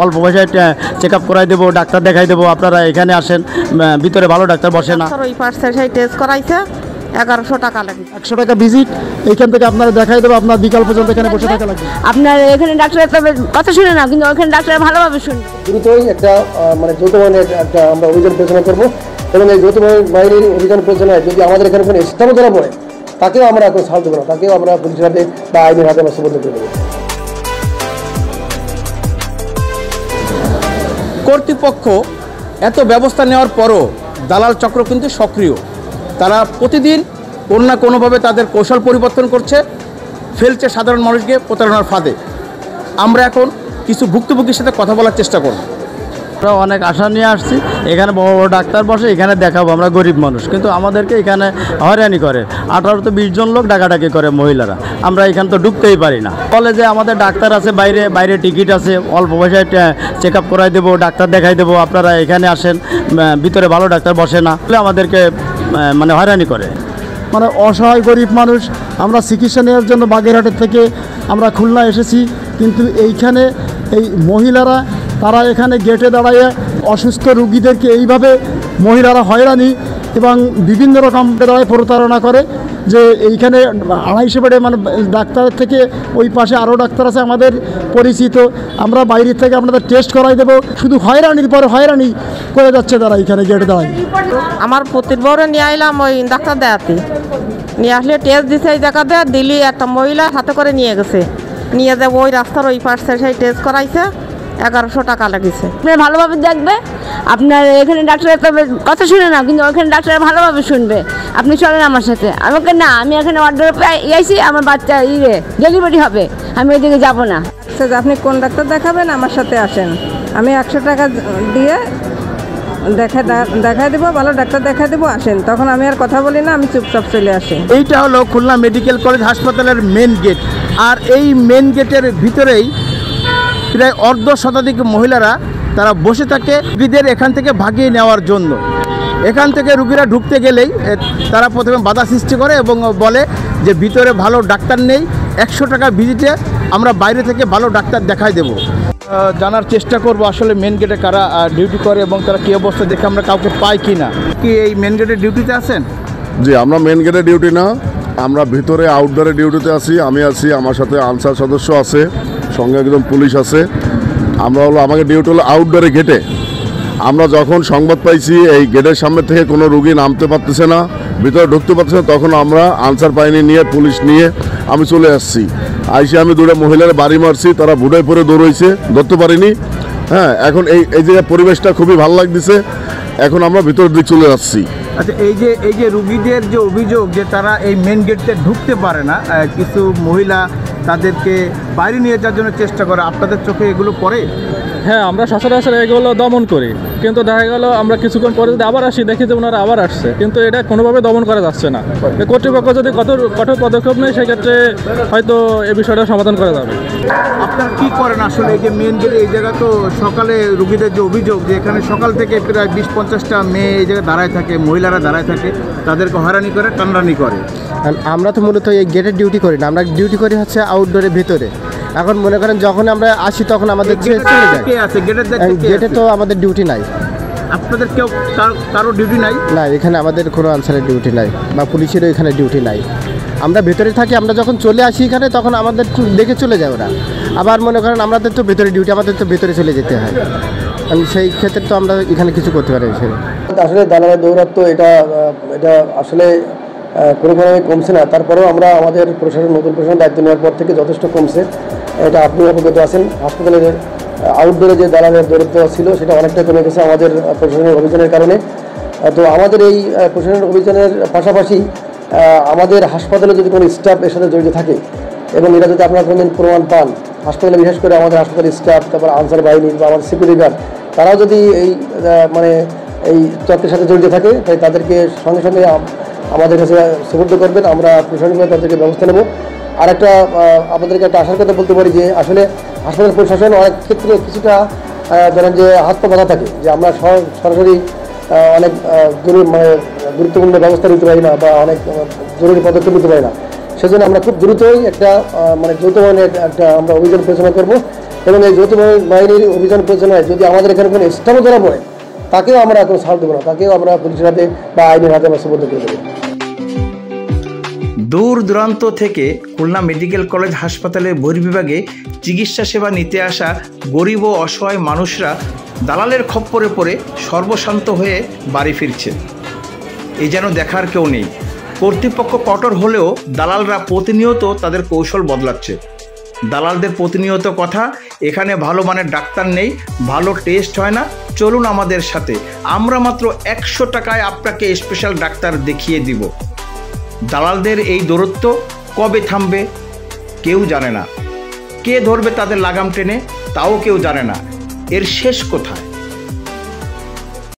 অল্প পয়সায় check up করাই দেবো, ডাক্তার দেখাই দেবো, আপনারা এখানে আসেন, ভিতরে ভালো ডাক্তার বসে না। ওই পার্সে সেই টেস্ট করাইছে 1100 টাকা লাগে। 100 টাকা ভিজিট, এইখান থেকে আপনারা দেখাই দেবো, আপনার বিকাল পর্যন্ত এখানে বসে থাকা লাগবে। আপনার এখানে ডাক্তারের তবে কথা শুনে না, কিন্তু ওখানে ডাক্তার ভালোভাবে শুনবে। দ্রুতই একটা মানে যৌথ বাহিনীর একটা আমরা অভিযান পরিচালনা করবো, এবং এই যৌথ বাহিনীর অভিযান পরিচালনায় যদি আমাদের এখানে কোনো স্থান ধরা পড়ে তাকেও আমরা এখন ছাড় দেবো না, তাকেও আমরা পুলিশের হাতে বা আইনের হাতে আমরা সুপর্দ করে দেবো। কর্তৃপক্ষ এত ব্যবস্থা নেওয়ার পরও দালাল চক্র কিন্তু সক্রিয়। তারা প্রতিদিন কোনো না কোনোভাবে তাদের কৌশল পরিবর্তন করছে, ফেলছে সাধারণ মানুষকে প্রতারণার ফাঁদে। আমরা এখন কিছু ভুক্তভোগীর সাথে কথা বলার চেষ্টা করব। আমরা অনেক আশা নিয়ে আসছি, এখানে বড় বড় ডাক্তার বসে, এখানে দেখাবো, আমরা গরিব মানুষ, কিন্তু আমাদেরকে এখানে হয়রানি করে। 18 থেকে 20 জন লোক ডাকাডাকি করে মহিলারা, আমরা এখানে তো ঢুকতেই পারি না। বলে যে আমাদের ডাক্তার আছে বাইরে, বাইরে টিকিট আছে, অল্প পয়সায় চেক আপ করাই দেবো, ডাক্তার দেখাই দেবো, আপনারা এখানে আসেন, ভিতরে ভালো ডাক্তার বসে না, আমাদেরকে মানে হয়রানি করে। মানে অসহায় গরিব মানুষ, আমরা চিকিৎসা নেওয়ার জন্য বাগেরহাটের থেকে আমরা খুলনা এসেছি, কিন্তু এইখানে এই মহিলারা তারা এখানে গেটে দাঁড়াইয়ে অসুস্থ রুগীদেরকে এইভাবে মহিলারা হয়রানি এবং বিভিন্ন রকম দাঁড়ায় প্রতারণা করে। যে এইখানে 250 বেডে মানে ডাক্তারের থেকে ওই পাশে আরও ডাক্তার আছে আমাদের পরিচিত, আমরা বাইরের থেকে আপনাদের টেস্ট করাই দেবো, শুধু হয়রানির পরে হয়রানি করে যাচ্ছে তারা এইখানে গেটে দাঁড়ায়। আমার প্রতির বউরে নিয়ে আইলাম ওই ডাক্তার দেখাতে, নিয়ে আসলে টেস্ট দিছে, এই জায়গা দেয় দিল্লি একটা মহিলা হাতে করে নিয়ে গেছে, নিয়ে যাবো ওই রাস্তার ওই পাশে সেই টেস্ট করাইছে 1100 টাকা লাগিয়েছে। আপনার ভালোভাবে দেখবে, আপনার এখানে ডাক্তারের তবে কথা শুনে না, কিন্তু ওখানে ডাক্তার ভালোভাবে শুনবে। আপনি চলেন আমার সাথে। আমাকে না, আমি এখানে অর্ডার আইছি, আমার বাচ্চা ডেলিভারি হবে, আমি ওইদিকে যাবো না। আপনি কোন ডাক্তার দেখাবেন, আমার সাথে আসেন, আমি 100 টাকা দিয়ে দেখাই দেবো, ভালো ডাক্তার দেখাই দেবো, আসেন। তখন আমি আর কথা বলি না, আমি চুপচাপ চলে আসি। এইটা হলো খুলনা মেডিকেল কলেজ হাসপাতালের মেন গেট, আর এই মেন গেটের ভিতরেই প্রায় অর্ধ শতাধিক মহিলারা তারা বসে থাকে রুগীদের এখান থেকে ভাগিয়ে নেওয়ার জন্য। এখান থেকে রুগীরা ঢুকতে গেলেই তারা প্রথমে বাধা সৃষ্টি করে এবং বলে যে ভিতরে ভালো ডাক্তার নেই, 100 টাকা ভিজিটে আমরা বাইরে থেকে ভালো ডাক্তার দেখাই দেব। জানার চেষ্টা করব আসলে মেন গেটে কারা ডিউটি করে এবং তারা কী অবস্থা, দেখে আমরা কাউকে পাই কি না। কি এই মেন গেটে ডিউটিতে আছেন? জি, আমরা মেন গেটে ডিউটি না, আমরা ভিতরে আউটডোরে ডিউটিতে আছি। আমি আছি, আমার সাথে আনসার সদস্য আছে, সঙ্গে একজন পুলিশ আছে। আমরা আমাকে ডিউটি হলো আউটডোরে গেটে। আমরা যখন সংবাদ পাইছি এই গেটের সামনে থেকে কোনো রুগী নামতে পারতেছে না, ভিতরে ঢুকতে পারতেছে না, তখন আমরা আনসার বাহিনী নিয়ে, পুলিশ নিয়ে আমি চলে আসছি। আইসে আমি 2টা মহিলার বাড়ি মারছি, তারা বুড়ায় পরে দৌড়ইছে, ধরতে পারিনি। হ্যাঁ, এখন এই জায়গায় পরিবেশটা খুবই ভালো লাগতেছে, এখন আমরা ভিতরের দিকে চলে যাচ্ছি। আচ্ছা, এই যে রুগীদের যে অভিযোগ যে তারা এই মেন গেটে ঢুকতে পারে না, কিছু মহিলা তাদেরকে বাইরে নিয়ে যাওয়ার জন্য চেষ্টা করে, আপনাদের চোখে এগুলো পড়ে? হ্যাঁ, আমরা সচরাচর এগুলো দমন করি, কিন্তু দেখা গেল আমরা কিছুক্ষণ পরে যদি আবার আসি, দেখি যে ওনারা আবার আসছে, কিন্তু এটা কোনোভাবে দমন করা যাচ্ছে না। কর্তৃপক্ষ যদি কঠোর পদক্ষেপ নেয়, সেক্ষেত্রে হয়তো এই বিষয়টা সমাধান করা যাবে। আপনারা কী করেন আসলে? এই যে মেন গেটে এই জায়গা তো সকালে রুগীদের যে অভিযোগ যে এখানে সকাল থেকে প্রায় 20-50টা মেয়ে এই জায়গায় দাঁড়ায় থাকে, মহিলারা দাঁড়ায় থাকে, তাদেরকে হয়রানি করে, টানরানি করে। আমরা তো মূলত এই গেটের ডিউটি করি না, আমরা ডিউটি করি হচ্ছে আউটডোরের ভিতরে। এখন মনে করেন যখন আমরা আসি তখন আমাদের গেটে তো আমাদের ডিউটি নাই। আপনাদের কেউ কারো ডিউটি নাই? না, এখানে আমাদের কোনো আনসারের ডিউটি নাই বা পুলিশেরও এখানে ডিউটি নাই। আমরা ভেতরে থাকি, আমরা যখন চলে আসি এখানে তখন আমাদের দেখে চলে যায় ওরা। আবার মনে করেন আমাদের তো ভেতরে ডিউটি, আমাদের তো ভেতরে চলে যেতে হয়, সেই ক্ষেত্রে তো আমরা এখানে কিছু করতে পারি। আসলে দালালের দৌরাত্ম্য এটা আসলে কোনোভাবে কমছে না। তারপরেও আমরা আমাদের নতুন প্রশাসন দায়িত্ব নেওয়ার পর থেকে যথেষ্ট কমছে, এটা আপনি অবগত আছেন। হাসপাতালের আউটডোরে যে দালালের দৌরাত্ম্য ছিল সেটা অনেকটা কমে গেছে আমাদের প্রশাসনের অভিযানের কারণে। তো আমাদের এই প্রশাসনের অভিযানের পাশাপাশি আমাদের হাসপাতালে যদি কোনো স্টাফ এর সাথে জড়িত থাকে এবং এটা যদি আপনারা কোনোদিন প্রমাণ পান, হাসপাতালে বিশেষ করে আমাদের হাসপাতালের স্টাফ, তারপর আনসার বাহিনী বা আমাদের সিকিউরিটি গার্ড, তারাও যদি এই এই চক্রের সাথে জড়িত থাকে, তাই তাদেরকে সঙ্গে সঙ্গে আমাদের কাছে সুপর্দ করবেন, আমরা প্রশাসনিকভাবে তাদেরকে ব্যবস্থা নেব। আর একটা আপনাদেরকে একটা আশার কথা বলতে পারি যে আসলে হাসপাতাল প্রশাসন অনেক ক্ষেত্রে কিছুটা ধরেন যে হাত পা বাঁধা থাকে, যে আমরা সরাসরি অনেক গুরুত্বপূর্ণ ব্যবস্থা নিতে পারি না বা অনেক জরুরি পদক্ষেপ নিতে পারি না। সেজন্য আমরা খুব দ্রুতই একটা মানে যৌথ বাহিনীর একটা আমরা অভিযান পরিচালনা করবো এবং এই যৌথ বাহিনীর অভিযান পরিচালনায় যদি আমাদের এখানে কোনো স্টাফও ধরা পড়ে তাকেও আমরা কোনো ছাড় দেবো না, তাকেও আমরা পুলিশের হাতে বা আইনের হাতে আমরা সুবদ্ধ করে দেবো। দূর দূরান্ত থেকে খুলনা মেডিকেল কলেজ হাসপাতালের বহির্বিভাগে চিকিৎসা সেবা নিতে আসা গরিব ও অসহায় মানুষরা দালালের খপ্পরে পড়ে সর্বশান্ত হয়ে বাড়ি ফিরছে। এই যেন দেখার কেউ নেই। কর্তৃপক্ষ কঠোর হলেও দালালরা প্রতিনিয়ত তাদের কৌশল বদলাচ্ছে। দালালদের প্রতিনিয়ত কথা, এখানে ভালো মানের ডাক্তার নেই, ভালো টেস্ট হয় না, চলুন আমাদের সাথে, আমরা মাত্র 100 টাকায় আপনাকে স্পেশাল ডাক্তার দেখিয়ে দিব। দালালদের এই দৌরত্ব কবে থামবে কেউ জানে না। কে ধরবে তাদের লাগাম টেনে তাও কেউ জানে না। এর শেষ কোথায়?